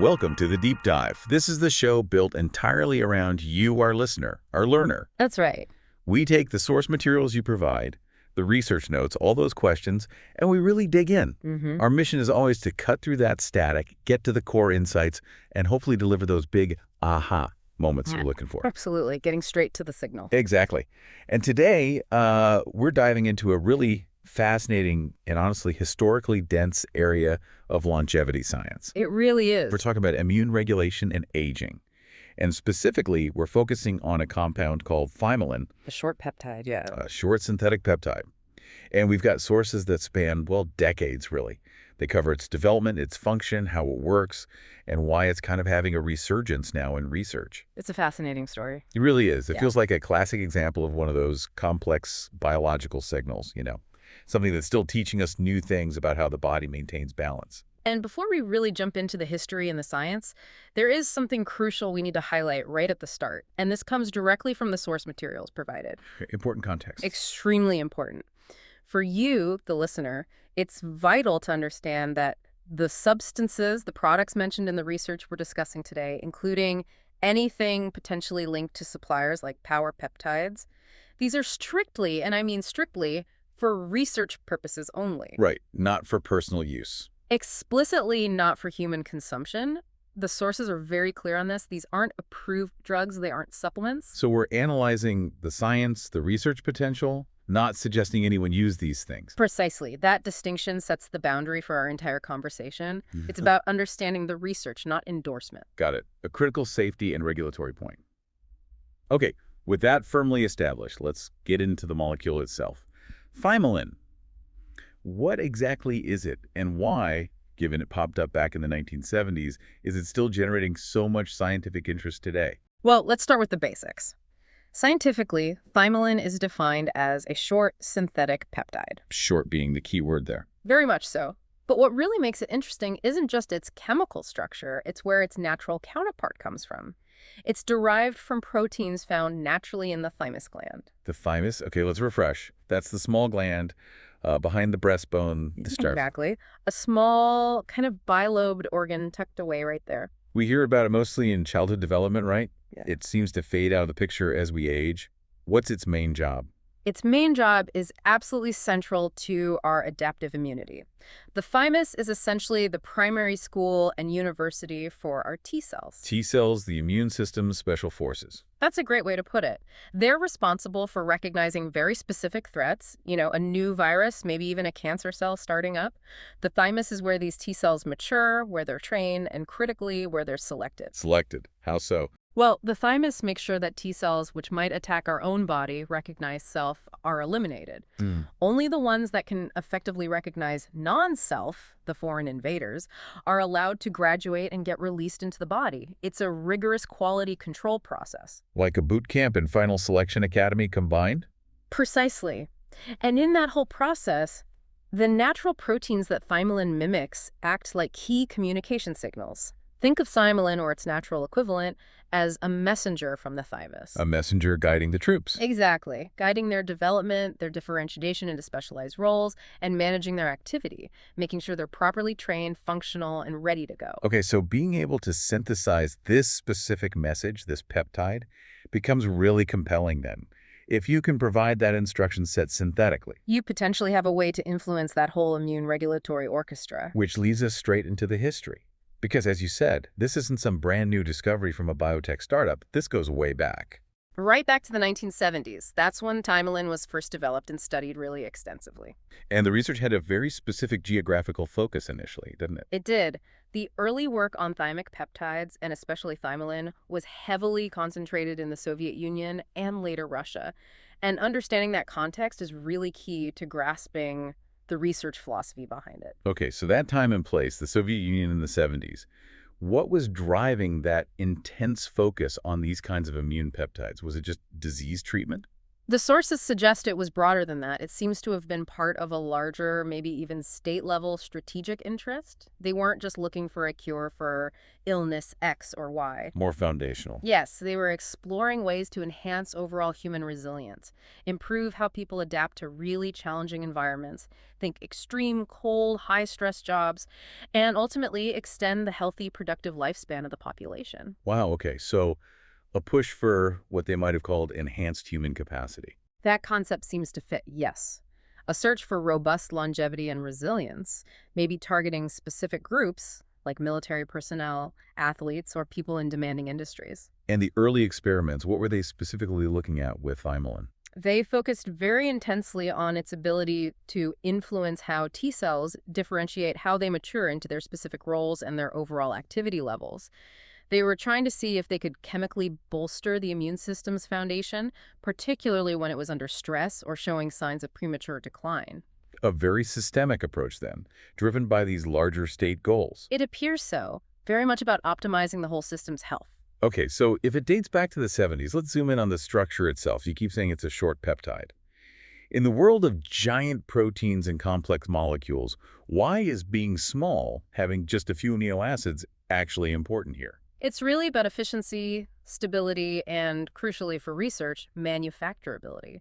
Welcome to the Deep Dive. This is the show built entirely around you, our listener, our learner. That's right. We take the source materials you provide, the research notes, all those questions, and we really dig in. Our mission is always to cut through that static, get to the core insights, and hopefully deliver those big aha moments you're looking for. Absolutely. Getting straight to the signal. Exactly. And today, we're diving into a really fascinating and honestly historically dense area of longevity science. It really is. We're talking about immune regulation and aging. And specifically, we're focusing on a compound called Thymalin, The short peptide, yeah. a short synthetic peptide. And we've got sources that span, well, decades, really. They cover its development, its function, how it works, and why it's kind of having a resurgence now in research. It's a fascinating story. It really is. It Yeah. feels like a classic example of one of those complex biological signals, something that's still teaching us new things about how the body maintains balance. And before we really jump into the history and the science, there is something crucial we need to highlight right at the start. And this comes directly from the source materials provided. Important context. Extremely important. For you, the listener, it's vital to understand that the substances, the products mentioned in the research we're discussing today, including anything potentially linked to suppliers like power peptides, these are strictly, and I mean strictly, for research purposes only. Right, not for personal use. Explicitly not for human consumption. The sources are very clear on this. These aren't approved drugs. They aren't supplements. So we're analyzing the science, the research potential, not suggesting anyone use these things. Precisely. That distinction sets the boundary for our entire conversation. It's about understanding the research, not endorsement. Got it. A critical safety and regulatory point. Okay, with that firmly established, let's get into the molecule itself. Thymalin. What exactly is it, and why, given it popped up back in the 1970s, is it still generating so much scientific interest today? Well, let's start with the basics. Scientifically, Thymalin is defined as a short synthetic peptide. Short being the key word there. Very much so. But what really makes it interesting isn't just its chemical structure, it's where its natural counterpart comes from. It's derived from proteins found naturally in the thymus gland. The thymus? Okay, let's refresh. That's the small gland behind the breastbone. Exactly. A small, kind of bilobed organ tucked away right there. We hear about it mostly in childhood development, right? Yeah. It seems to fade out of the picture as we age. What's its main job? Its main job is absolutely central to our adaptive immunity. The thymus is essentially the primary school and university for our T cells. T cells, the immune system's special forces. That's a great way to put it. They're responsible for recognizing very specific threats, a new virus, maybe even a cancer cell starting up. The thymus is where these T cells mature, where they're trained, and critically, where they're selected. Selected. How so? Well, the thymus makes sure that T cells, which might attack our own body, recognize self, are eliminated. Only the ones that can effectively recognize non-self, the foreign invaders, are allowed to graduate and get released into the body. It's a rigorous quality control process. Like a boot camp and final selection academy combined? Precisely. And in that whole process, the natural proteins that Thymalin mimics act like key communication signals. Think of Thymalin, or its natural equivalent, as a messenger from the thymus. A messenger guiding the troops. Exactly. Guiding their development, their differentiation into specialized roles, and managing their activity, making sure they're properly trained, functional, and ready to go. Okay, so being able to synthesize this specific message, this peptide, becomes really compelling then. If you can provide that instruction set synthetically. You potentially have a way to influence that whole immune regulatory orchestra. Which leads us straight into the history. Because as you said, this isn't some brand new discovery from a biotech startup. This goes way back. Right back to the 1970s. That's when Thymalin was first developed and studied really extensively. And the research had a very specific geographical focus initially, didn't it? It did. The early work on thymic peptides, and especially Thymalin, was heavily concentrated in the Soviet Union and later Russia. And understanding that context is really key to grasping the research philosophy behind it. Okay, so that time and place, the Soviet Union in the 70s, what was driving that intense focus on these kinds of immune peptides? Was it just disease treatment? The sources suggest it was broader than that. It seems to have been part of a larger, maybe even state-level strategic interest. They weren't just looking for a cure for illness X or Y. More foundational. Yes, they were exploring ways to enhance overall human resilience, improve how people adapt to really challenging environments, think extreme cold, high-stress jobs, and ultimately extend the healthy, productive lifespan of the population. Wow, okay. So a push for what they might have called enhanced human capacity. That concept seems to fit, yes. A search for robust longevity and resilience, maybe targeting specific groups like military personnel, athletes, or people in demanding industries. And the early experiments, what were they specifically looking at with Thymalin? They focused very intensely on its ability to influence how T cells differentiate how they mature into their specific roles and their overall activity levels. They were trying to see if they could chemically bolster the immune system's foundation, particularly when it was under stress or showing signs of premature decline. A very systemic approach then, driven by these larger state goals. It appears so, very much about optimizing the whole system's health. Okay, so if it dates back to the 70s, let's zoom in on the structure itself. You keep saying it's a short peptide. In the world of giant proteins and complex molecules, why is being small, having just a few amino acids, actually important here? It's really about efficiency, stability, and, crucially for research, manufacturability.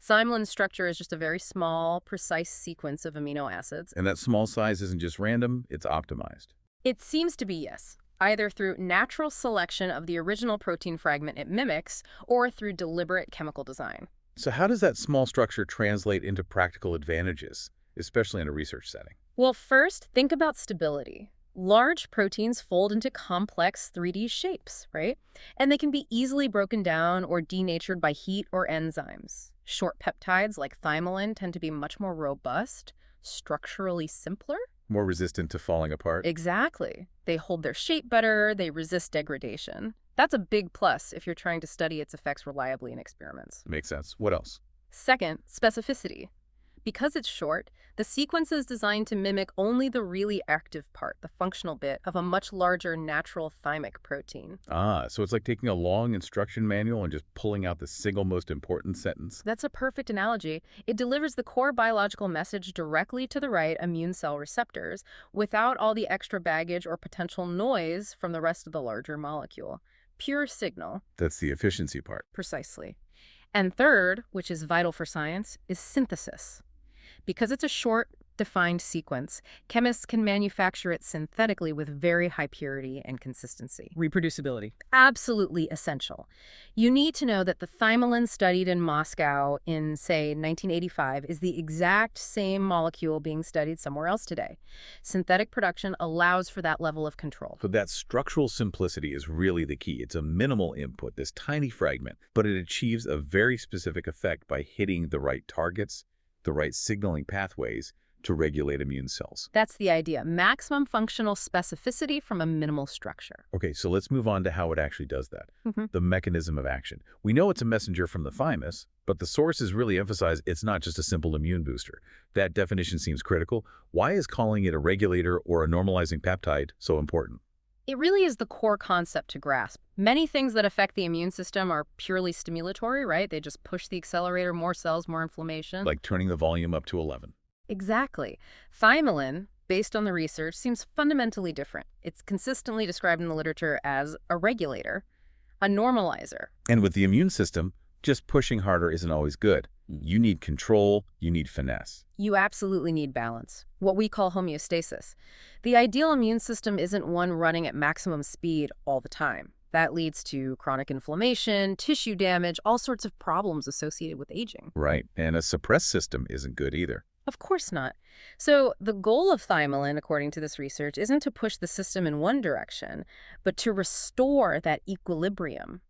Thymalin's structure is just a very small, precise sequence of amino acids. And that small size isn't just random, it's optimized. It seems to be yes, either through natural selection of the original protein fragment it mimics or through deliberate chemical design. So how does that small structure translate into practical advantages, especially in a research setting? Well, first, think about stability. Large proteins fold into complex 3D shapes, right? And they can be easily broken down or denatured by heat or enzymes. Short peptides like Thymalin tend to be much more robust, structurally simpler. More resistant to falling apart? Exactly. They hold their shape better, they resist degradation. That's a big plus if you're trying to study its effects reliably in experiments. Makes sense. What else? Second, specificity. Because it's short, the sequence is designed to mimic only the really active part, the functional bit, of a much larger natural thymic protein. Ah, so it's like taking a long instruction manual and just pulling out the single most important sentence. That's a perfect analogy. It delivers the core biological message directly to the right immune cell receptors without all the extra baggage or potential noise from the rest of the larger molecule. Pure signal. That's the efficiency part. Precisely. And third, which is vital for science, is synthesis. Because it's a short, defined sequence, chemists can manufacture it synthetically with very high purity and consistency. Reproducibility. Absolutely essential. You need to know that the Thymalin studied in Moscow in, say, 1985 is the exact same molecule being studied somewhere else today. Synthetic production allows for that level of control. So that structural simplicity is really the key. It's a minimal input, this tiny fragment, but it achieves a very specific effect by hitting the right targets, the right signaling pathways to regulate immune cells. That's the idea. Maximum functional specificity from a minimal structure. Okay, so let's move on to how it actually does that. The mechanism of action. We know it's a messenger from the thymus, but the sources really emphasize it's not just a simple immune booster. That definition seems critical. Why is calling it a regulator or a normalizing peptide so important? It really is the core concept to grasp. Many things that affect the immune system are purely stimulatory, right? They just push the accelerator, more cells, more inflammation. Like turning the volume up to 11. Exactly. Thymalin, based on the research, seems fundamentally different. It's consistently described in the literature as a regulator, a normalizer. And with the immune system, just pushing harder isn't always good. You need control, you need finesse. You absolutely need balance, what we call homeostasis. The ideal immune system isn't one running at maximum speed all the time. That leads to chronic inflammation, tissue damage, all sorts of problems associated with aging. Right, and a suppressed system isn't good either. Of course not. So the goal of Thymalin, according to this research, isn't to push the system in one direction, but to restore that equilibrium,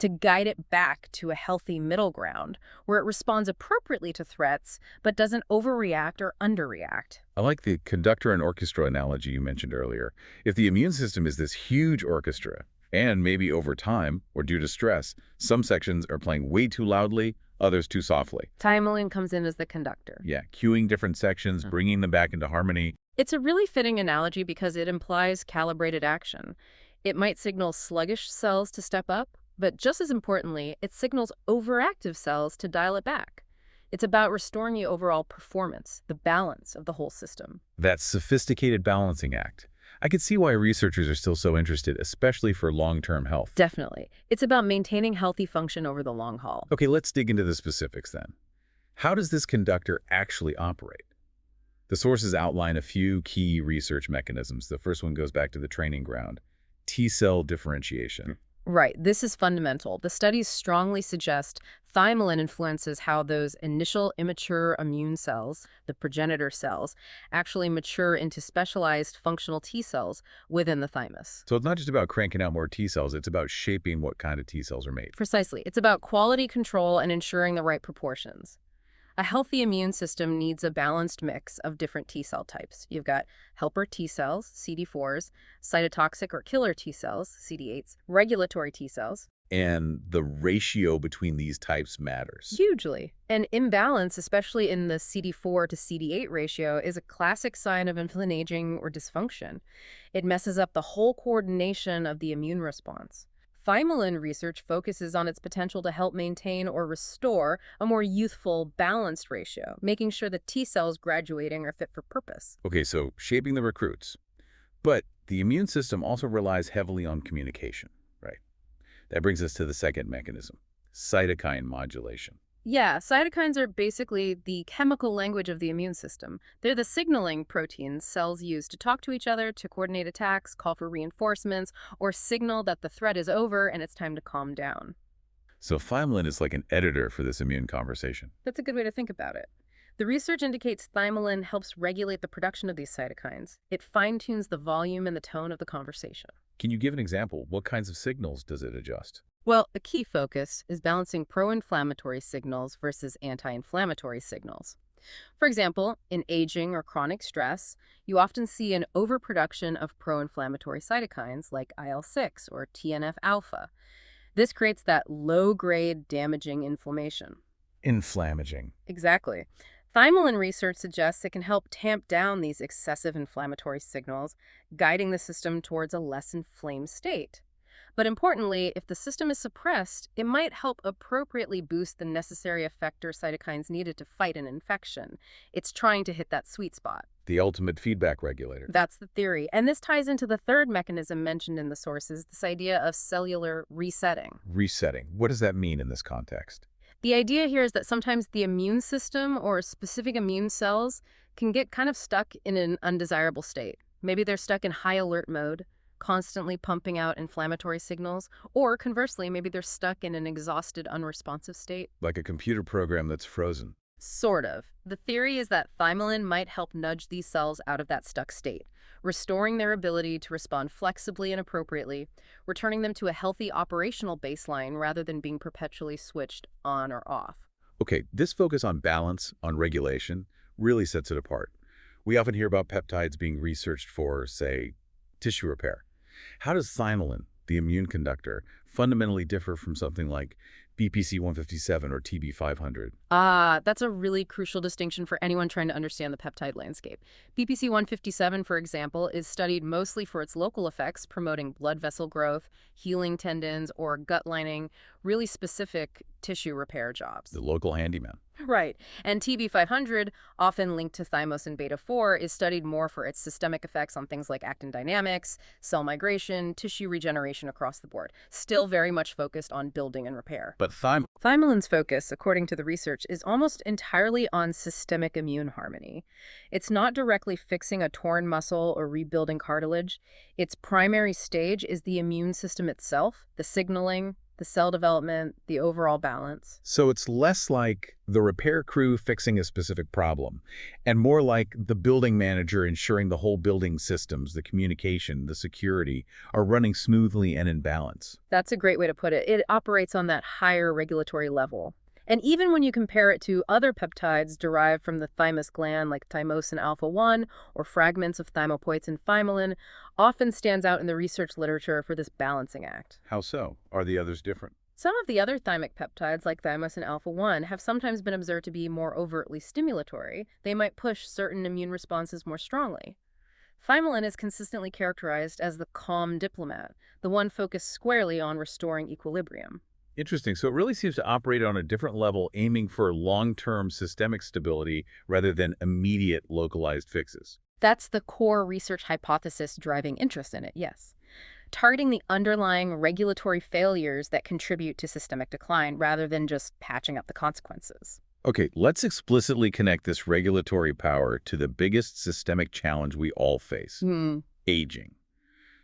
to guide it back to a healthy middle ground where it responds appropriately to threats but doesn't overreact or underreact. I like the conductor and orchestra analogy you mentioned earlier. If the immune system is this huge orchestra, and maybe over time, or due to stress, some sections are playing way too loudly, others too softly. Thymalin comes in as the conductor. Yeah, cueing different sections, bringing them back into harmony. It's a really fitting analogy because it implies calibrated action. It might signal sluggish cells to step up, But just as importantly, it signals overactive cells to dial it back. It's about restoring the overall performance, the balance of the whole system. That sophisticated balancing act. I could see why researchers are still so interested, especially for long-term health. Definitely. It's about maintaining healthy function over the long haul. Okay, let's dig into the specifics then. How does this conductor actually operate? The sources outline a few key research mechanisms. The first one goes back to the training ground, T-cell differentiation. Right, this is fundamental. The studies strongly suggest Thymalin influences how those initial immature immune cells, the progenitor cells, actually mature into specialized functional T cells within the thymus. So it's not just about cranking out more T-cells, it's about shaping what kind of T-cells are made. Precisely. It's about quality control and ensuring the right proportions. A healthy immune system needs a balanced mix of different T cell types. You've got helper T cells, CD4s, cytotoxic or killer T cells, CD8s, regulatory T cells. And the ratio between these types matters. Hugely. An imbalance, especially in the CD4 to CD8 ratio, is a classic sign of inflammation or dysfunction. It messes up the whole coordination of the immune response. Thymalin research focuses on its potential to help maintain or restore a more youthful, balanced ratio, making sure the T cells graduating are fit for purpose. Okay, so shaping the recruits. But the immune system also relies heavily on communication, right? That brings us to the second mechanism, cytokine modulation. Yeah, cytokines are basically the chemical language of the immune system. They're the signaling proteins cells use to talk to each other, to coordinate attacks, call for reinforcements, or signal that the threat is over and it's time to calm down. So Thymalin is like an editor for this immune conversation. That's a good way to think about it. The research indicates Thymalin helps regulate the production of these cytokines. It fine-tunes the volume and the tone of the conversation. Can you give an example? What kinds of signals does it adjust? Well, a key focus is balancing pro-inflammatory signals versus anti-inflammatory signals. For example, in aging or chronic stress, you often see an overproduction of pro-inflammatory cytokines like IL-6 or TNF-alpha. This creates that low-grade damaging inflammation. Inflammaging. Exactly. Thymalin research suggests it can help tamp down these excessive inflammatory signals, guiding the system towards a less inflamed state. But importantly, if the system is suppressed, it might help appropriately boost the necessary effector cytokines needed to fight an infection. It's trying to hit that sweet spot. The ultimate feedback regulator. That's the theory. And this ties into the third mechanism mentioned in the sources, this idea of cellular resetting. Resetting. What does that mean in this context? The idea here is that sometimes the immune system or specific immune cells can get kind of stuck in an undesirable state. Maybe they're stuck in high alert mode, constantly pumping out inflammatory signals, or conversely, maybe they're stuck in an exhausted, unresponsive state. Like a computer program that's frozen. Sort of. The theory is that Thymalin might help nudge these cells out of that stuck state, restoring their ability to respond flexibly and appropriately, returning them to a healthy operational baseline rather than being perpetually switched on or off. Okay, this focus on balance, on regulation, really sets it apart. We often hear about peptides being researched for, say, tissue repair. How does Thymalin, the immune conductor, fundamentally differ from something like BPC-157 or TB-500? That's a really crucial distinction for anyone trying to understand the peptide landscape. BPC-157, for example, is studied mostly for its local effects, promoting blood vessel growth, healing tendons, or gut lining, really specific tissue repair jobs. The local handyman. Right. And TB500, often linked to thymosin beta-4, is studied more for its systemic effects on things like actin dynamics, cell migration, tissue regeneration across the board. Still very much focused on building and repair. But Thymalin's focus, according to the research, is almost entirely on systemic immune harmony. It's not directly fixing a torn muscle or rebuilding cartilage. Its primary stage is the immune system itself, the signaling, the cell development, the overall balance. So it's less like the repair crew fixing a specific problem, and more like the building manager ensuring the whole building systems, the communication, the security, are running smoothly and in balance. That's a great way to put it. It operates on that higher regulatory level. And even when you compare it to other peptides derived from the thymus gland like thymosin alpha-1 or fragments of thymopoietin Thymalin, often stands out in the research literature for this balancing act. How so? Are the others different? Some of the other thymic peptides like thymosin alpha-1 have sometimes been observed to be more overtly stimulatory. They might push certain immune responses more strongly. Thymalin is consistently characterized as the calm diplomat, the one focused squarely on restoring equilibrium. Interesting. So it really seems to operate on a different level, aiming for long-term systemic stability rather than immediate localized fixes. That's the core research hypothesis driving interest in it, yes. Targeting the underlying regulatory failures that contribute to systemic decline rather than just patching up the consequences. Okay, let's explicitly connect this regulatory power to the biggest systemic challenge we all face, Hmm. aging.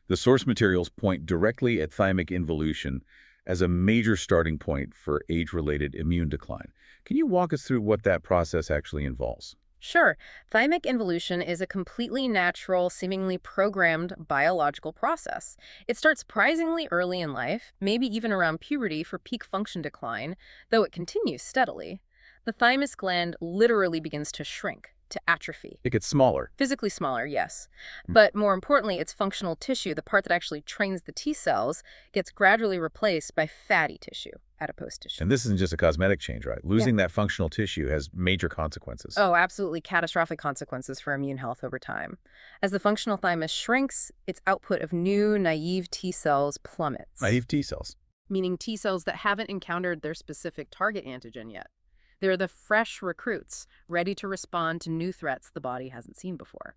The source materials point directly at thymic involution as a major starting point for age-related immune decline. Can you walk us through what that process actually involves? Sure, thymic involution is a completely natural, seemingly programmed biological process. It starts surprisingly early in life, maybe even around puberty for peak function decline, though it continues steadily. The thymus gland literally begins to shrink, to atrophy. It gets smaller. Physically smaller, yes. Mm. But more importantly, its functional tissue, the part that actually trains the T cells, gets gradually replaced by fatty tissue, adipose tissue. And this isn't just a cosmetic change, right? Losing that functional tissue has major consequences. Oh, absolutely catastrophic consequences for immune health over time. As the functional thymus shrinks, its output of new, naive T cells plummets. Naive T cells. Meaning T cells that haven't encountered their specific target antigen yet. They're the fresh recruits, ready to respond to new threats the body hasn't seen before.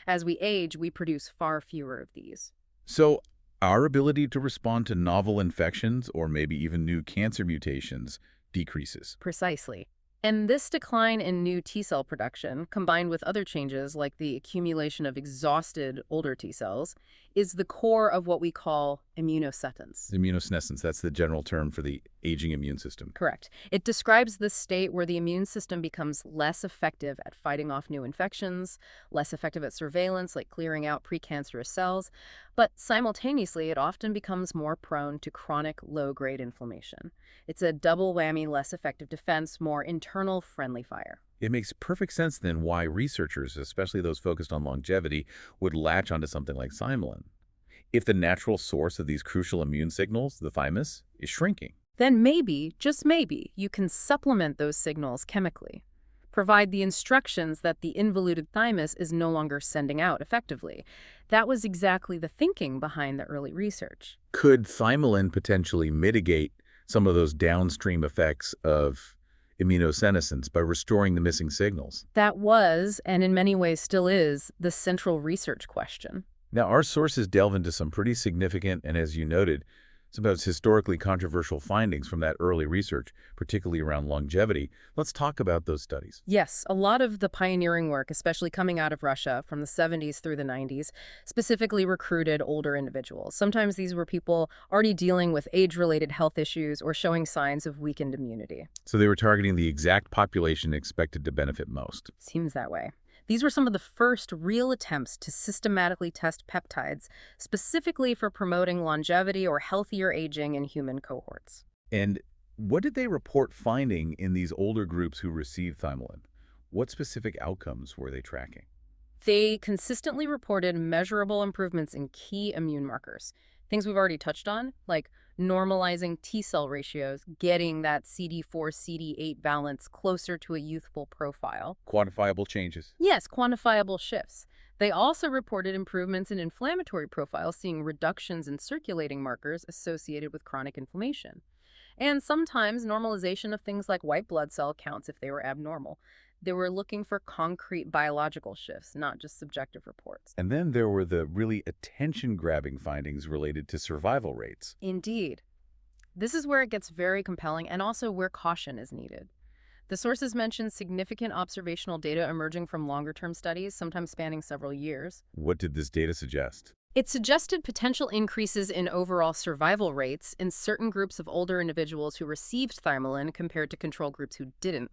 As we age, we produce far fewer of these. So our ability to respond to novel infections or maybe even new cancer mutations decreases. Precisely. And this decline in new T cell production, combined with other changes like the accumulation of exhausted older T cells, is the core of what we call immunosenescence. Immunosenescence, that's the general term for the aging immune system. Correct. It describes the state where the immune system becomes less effective at fighting off new infections, less effective at surveillance, like clearing out precancerous cells, but simultaneously it often becomes more prone to chronic low-grade inflammation. It's a double whammy, less effective defense, more internal friendly fire. It makes perfect sense then why researchers, especially those focused on longevity, would latch onto something like Thymalin. If the natural source of these crucial immune signals, the thymus, is shrinking. Then maybe, just maybe, you can supplement those signals chemically. Provide the instructions that the involuted thymus is no longer sending out effectively. That was exactly the thinking behind the early research. Could Thymalin potentially mitigate some of those downstream effects of immunosenescence by restoring the missing signals? That was, and in many ways still is, the central research question. Now, our sources delve into some pretty significant and, as you noted, sometimes historically controversial findings from that early research, particularly around longevity. Let's talk about those studies. Yes, a lot of the pioneering work, especially coming out of Russia from the 70s through the 90s, specifically recruited older individuals. Sometimes these were people already dealing with age-related health issues or showing signs of weakened immunity. So they were targeting the exact population expected to benefit most. Seems that way. These were some of the first real attempts to systematically test peptides, specifically for promoting longevity or healthier aging in human cohorts. And what did they report finding in these older groups who received Thymalin? What specific outcomes were they tracking? They consistently reported measurable improvements in key immune markers, things we've already touched on, like normalizing T-cell ratios, getting that CD4-CD8 balance closer to a youthful profile. Quantifiable changes. Yes, quantifiable shifts. They also reported improvements in inflammatory profiles, seeing reductions in circulating markers associated with chronic inflammation. And sometimes normalization of things like white blood cell counts if they were abnormal. They were looking for concrete biological shifts, not just subjective reports. And then there were the really attention-grabbing findings related to survival rates. Indeed. This is where it gets very compelling and also where caution is needed. The sources mention significant observational data emerging from longer-term studies, sometimes spanning several years. What did this data suggest? It suggested potential increases in overall survival rates in certain groups of older individuals who received Thymalin compared to control groups who didn't.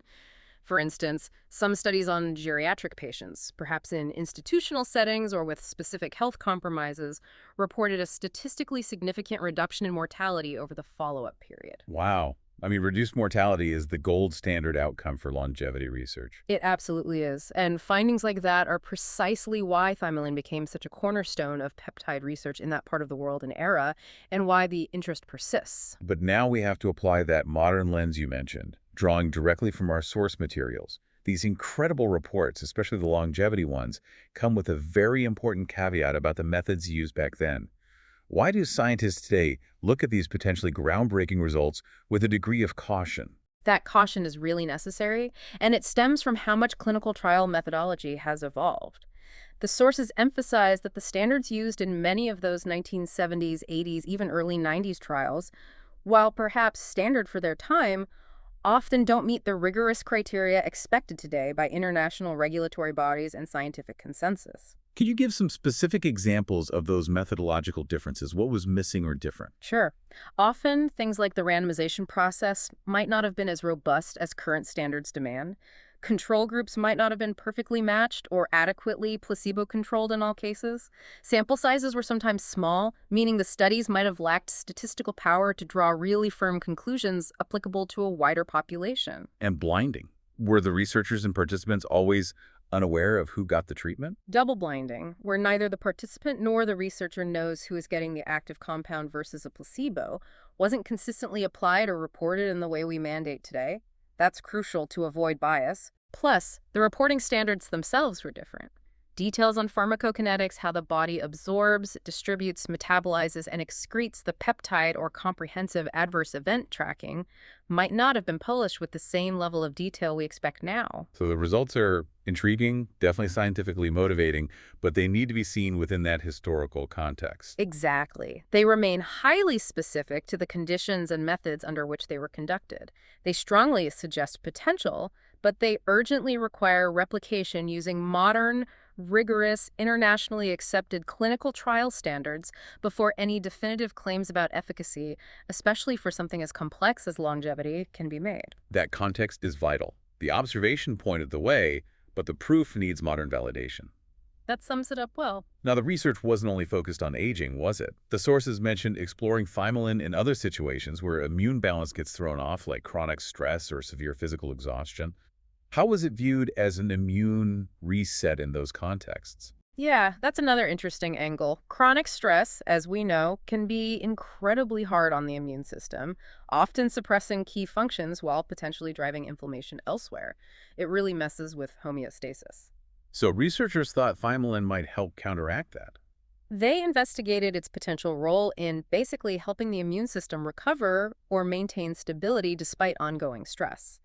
For instance, some studies on geriatric patients, perhaps in institutional settings or with specific health compromises, reported a statistically significant reduction in mortality over the follow-up period. Wow. I mean, reduced mortality is the gold standard outcome for longevity research. It absolutely is. And findings like that are precisely why Thymalin became such a cornerstone of peptide research in that part of the world and era, and why the interest persists. But now we have to apply that modern lens you mentioned, drawing directly from our source materials. These incredible reports, especially the longevity ones, come with a very important caveat about the methods used back then. Why do scientists today look at these potentially groundbreaking results with a degree of caution? That caution is really necessary, and it stems from how much clinical trial methodology has evolved. The sources emphasize that the standards used in many of those 1970s, 80s, even early 90s trials, while perhaps standard for their time, often don't meet the rigorous criteria expected today by international regulatory bodies and scientific consensus. Could you give some specific examples of those methodological differences? What was missing or different? Sure. Often, things like the randomization process might not have been as robust as current standards demand. Control groups might not have been perfectly matched or adequately placebo-controlled in all cases. Sample sizes were sometimes small, meaning the studies might have lacked statistical power to draw really firm conclusions applicable to a wider population. And blinding. Were the researchers and participants always unaware of who got the treatment? Double blinding, where neither the participant nor the researcher knows who is getting the active compound versus a placebo, wasn't consistently applied or reported in the way we mandate today. That's crucial to avoid bias. Plus, the reporting standards themselves were different. Details on pharmacokinetics, how the body absorbs, distributes, metabolizes, and excretes the peptide or comprehensive adverse event tracking might not have been published with the same level of detail we expect now. So the results are intriguing, definitely scientifically motivating, but they need to be seen within that historical context. Exactly. They remain highly specific to the conditions and methods under which they were conducted. They strongly suggest potential, but they urgently require replication using modern, rigorous, internationally accepted clinical trial standards before any definitive claims about efficacy, especially for something as complex as longevity, can be made. That context is vital. The observation pointed the way, but the proof needs modern validation. That sums it up well. Now, the research wasn't only focused on aging, was it? The sources mentioned exploring Thymalin in other situations where immune balance gets thrown off, like chronic stress or severe physical exhaustion. How was it viewed as an immune reset in those contexts? Yeah, that's another interesting angle. Chronic stress, as we know, can be incredibly hard on the immune system, often suppressing key functions while potentially driving inflammation elsewhere. It really messes with homeostasis. So researchers thought Thymalin might help counteract that. They investigated its potential role in basically helping the immune system recover or maintain stability despite ongoing stress.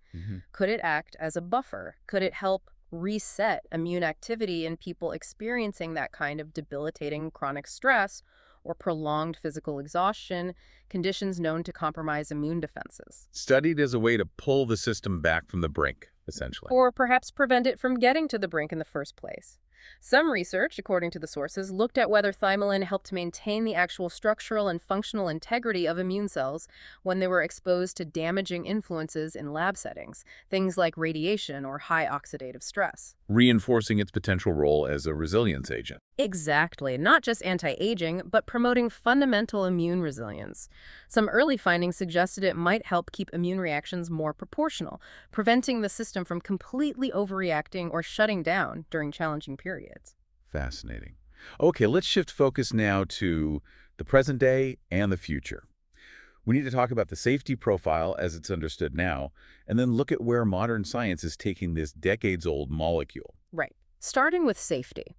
Could it act as a buffer? Could it help reset immune activity in people experiencing that kind of debilitating chronic stress or prolonged physical exhaustion, conditions known to compromise immune defenses? Studied as a way to pull the system back from the brink, essentially. Or perhaps prevent it from getting to the brink in the first place. Some research, according to the sources, looked at whether Thymalin helped maintain the actual structural and functional integrity of immune cells when they were exposed to damaging influences in lab settings, things like radiation or high oxidative stress. Reinforcing its potential role as a resilience agent. Exactly. Not just anti-aging, but promoting fundamental immune resilience. Some early findings suggested it might help keep immune reactions more proportional, preventing the system from completely overreacting or shutting down during challenging periods. Fascinating. Okay, let's shift focus now to the present day and the future. We need to talk about the safety profile as it's understood now, and then look at where modern science is taking this decades-old molecule. Right. Starting with safety.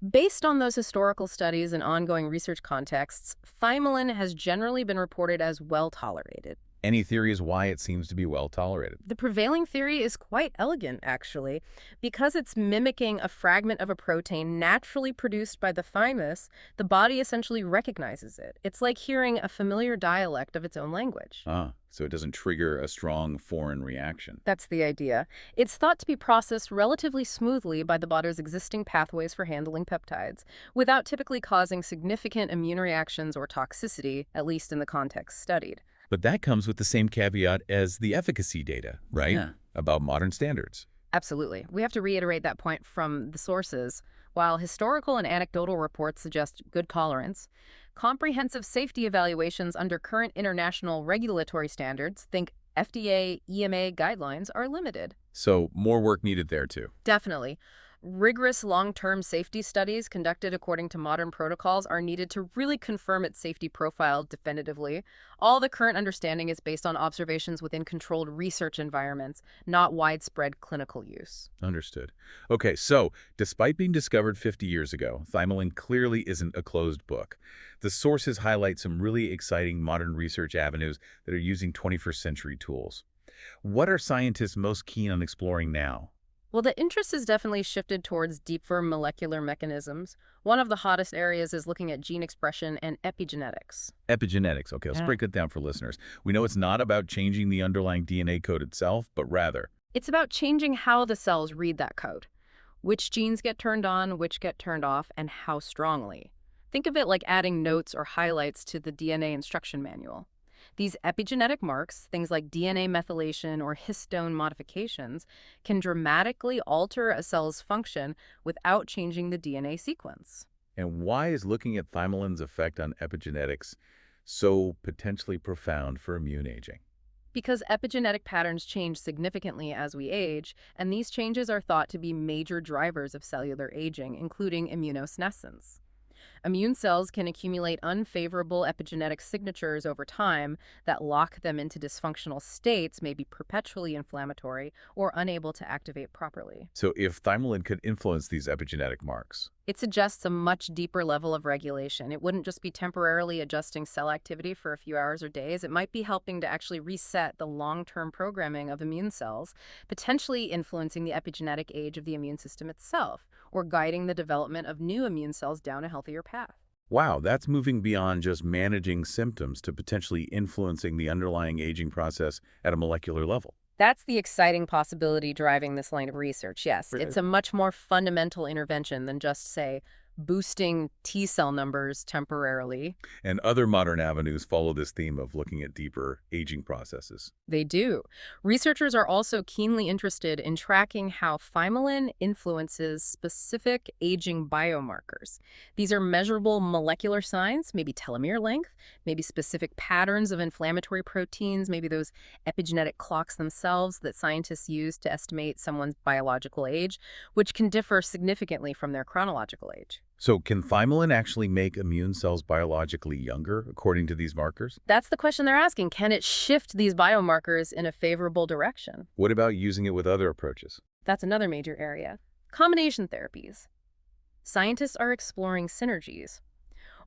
Based on those historical studies and ongoing research contexts, Thymalin has generally been reported as well tolerated. Any theories why it seems to be well tolerated? The prevailing theory is quite elegant, actually. Because it's mimicking a fragment of a protein naturally produced by the thymus, the body essentially recognizes it. It's like hearing a familiar dialect of its own language. So it doesn't trigger a strong foreign reaction. That's the idea. It's thought to be processed relatively smoothly by the body's existing pathways for handling peptides, without typically causing significant immune reactions or toxicity, at least in the context studied. But that comes with the same caveat as the efficacy data, right? Yeah. About modern standards. Absolutely. We have to reiterate that point from the sources. While historical and anecdotal reports suggest good tolerance, comprehensive safety evaluations under current international regulatory standards, think FDA, EMA guidelines, are limited. So more work needed there too. Definitely. Rigorous long-term safety studies conducted according to modern protocols are needed to really confirm its safety profile definitively. All the current understanding is based on observations within controlled research environments, not widespread clinical use. Understood. Okay, so despite being discovered 50 years ago, Thymalin clearly isn't a closed book. The sources highlight some really exciting modern research avenues that are using 21st century tools. What are scientists most keen on exploring now? Well, the interest has definitely shifted towards deeper molecular mechanisms. One of the hottest areas is looking at gene expression and epigenetics. Epigenetics. Okay, let's break it down for listeners. We know it's not about changing the underlying DNA code itself, but rather, It's about changing how the cells read that code. Which genes get turned on, which get turned off, and how strongly. Think of it like adding notes or highlights to the DNA instruction manual. These epigenetic marks, things like DNA methylation or histone modifications, can dramatically alter a cell's function without changing the DNA sequence. and why is looking at Thymalin's effect on epigenetics so potentially profound for immune aging? Because epigenetic patterns change significantly as we age, and these changes are thought to be major drivers of cellular aging, including immunosenescence. Immune cells can accumulate unfavorable epigenetic signatures over time that lock them into dysfunctional states, maybe perpetually inflammatory or unable to activate properly. So if Thymalin could influence these epigenetic marks, It suggests a much deeper level of regulation. It wouldn't just be temporarily adjusting cell activity for a few hours or days. It might be helping to actually reset the long-term programming of immune cells, potentially influencing the epigenetic age of the immune system itself, or guiding the development of new immune cells down a healthier path. wow, that's moving beyond just managing symptoms to potentially influencing the underlying aging process at a molecular level. That's the exciting possibility driving this line of research. Yes, Right. it's a much more fundamental intervention than just, say, boosting T cell numbers temporarily. And other modern avenues follow this theme of looking at deeper aging processes. They do. Researchers are also keenly interested in tracking how Thymalin influences specific aging biomarkers. These are measurable molecular signs, maybe telomere length, maybe specific patterns of inflammatory proteins, maybe those epigenetic clocks themselves that scientists use to estimate someone's biological age, which can differ significantly from their chronological age. So can Thymalin actually make immune cells biologically younger, according to these markers? That's the question they're asking. Can it shift these biomarkers in a favorable direction? What about using it with other approaches? That's another major area. Combination therapies. Scientists are exploring synergies.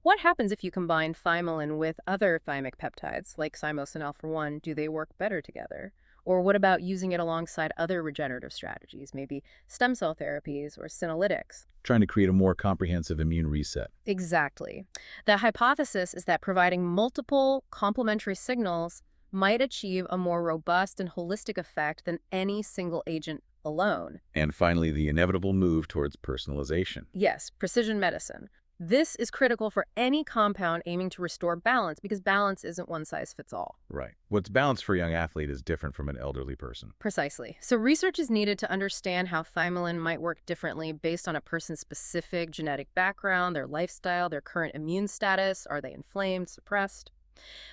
What happens if you combine Thymalin with other thymic peptides, like thymosin alpha-1? Do they work better together? Or what about using it alongside other regenerative strategies, maybe stem cell therapies or senolytics? Trying to create a more comprehensive immune reset. Exactly. The hypothesis is that providing multiple complementary signals might achieve a more robust and holistic effect than any single agent alone. And finally, the inevitable move towards personalization. Yes, precision medicine. This is critical for any compound aiming to restore balance because balance isn't one size fits all. Right. What's balanced for a young athlete is different from an elderly person. Precisely. So research is needed to understand how Thymalin might work differently based on a person's specific genetic background, their lifestyle, their current immune status. Are they inflamed, suppressed?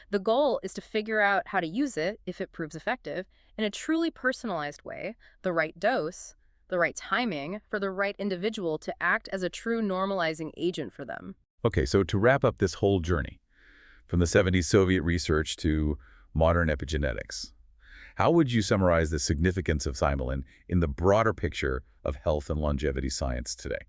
The goal is to figure out how to use it, if it proves effective, in a truly personalized way, the right dose, the right timing for the right individual to act as a true normalizing agent for them. Okay, so to wrap up this whole journey, from the 70s Soviet research to modern epigenetics, how would you summarize the significance of Thymalin in the broader picture of health and longevity science today?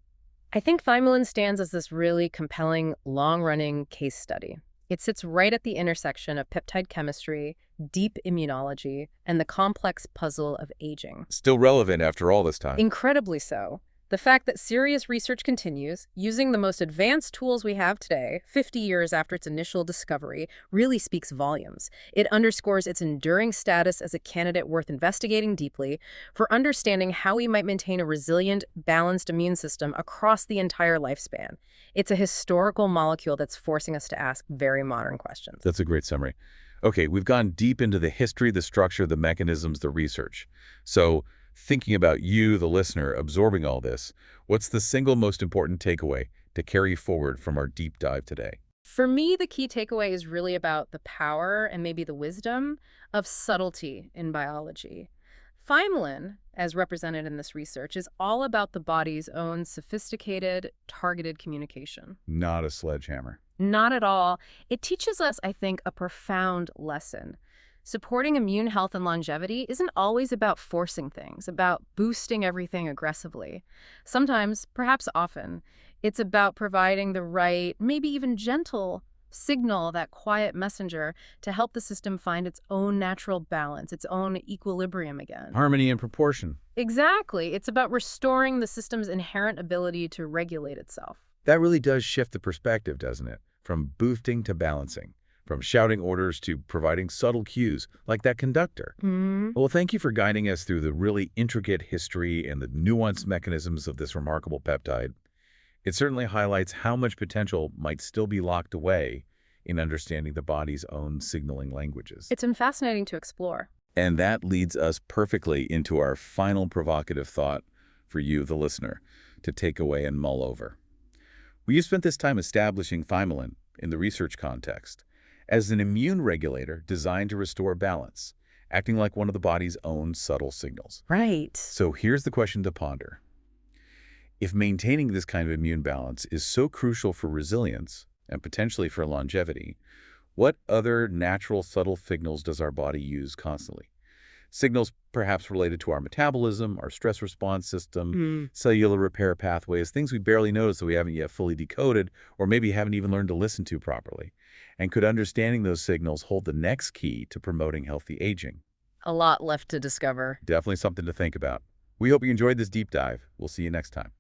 I think Thymalin stands as this really compelling, long-running case study. It sits right at the intersection of peptide chemistry, deep immunology, and the complex puzzle of aging. Still relevant after all this time. Incredibly so. The fact that serious research continues, using the most advanced tools we have today, 50 years after its initial discovery, really speaks volumes. It underscores its enduring status as a candidate worth investigating deeply for understanding how we might maintain a resilient, balanced immune system across the entire lifespan. It's a historical molecule that's forcing us to ask very modern questions. That's a great summary. Okay, we've gone deep into the history, the structure, the mechanisms, the research. So, thinking about you, the listener, absorbing all this, what's the single most important takeaway to carry forward from our deep dive today? For me, the key takeaway is really about the power and maybe the wisdom of subtlety in biology. Thymalin, as represented in this research, is all about the body's own sophisticated, targeted communication. Not a sledgehammer. Not at all. It teaches us, I think, a profound lesson. Supporting immune health and longevity isn't always about forcing things, about boosting everything aggressively. Sometimes, perhaps often, it's about providing the right, maybe even gentle signal, that quiet messenger, to help the system find its own natural balance, its own equilibrium again. Harmony and proportion. Exactly. It's about restoring the system's inherent ability to regulate itself. That really does shift the perspective, doesn't it? From boosting to balancing. From shouting orders to providing subtle cues, like that conductor. Well, thank you for guiding us through the really intricate history and the nuanced mechanisms of this remarkable peptide. It certainly highlights how much potential might still be locked away in understanding the body's own signaling languages. It's been fascinating to explore. And that leads us perfectly into our final provocative thought for you, the listener, to take away and mull over. We have spent this time establishing Thymalin in the research context as an immune regulator designed to restore balance, acting like one of the body's own subtle signals. Right. So here's the question to ponder. If maintaining this kind of immune balance is so crucial for resilience and potentially for longevity, what other natural subtle signals does our body use constantly? Signals perhaps related to our metabolism, our stress response system, cellular repair pathways, things we barely notice that we haven't yet fully decoded or maybe haven't even learned to listen to properly. And could understanding those signals hold the next key to promoting healthy aging? A lot left to discover. Definitely something to think about. We hope you enjoyed this deep dive. We'll see you next time.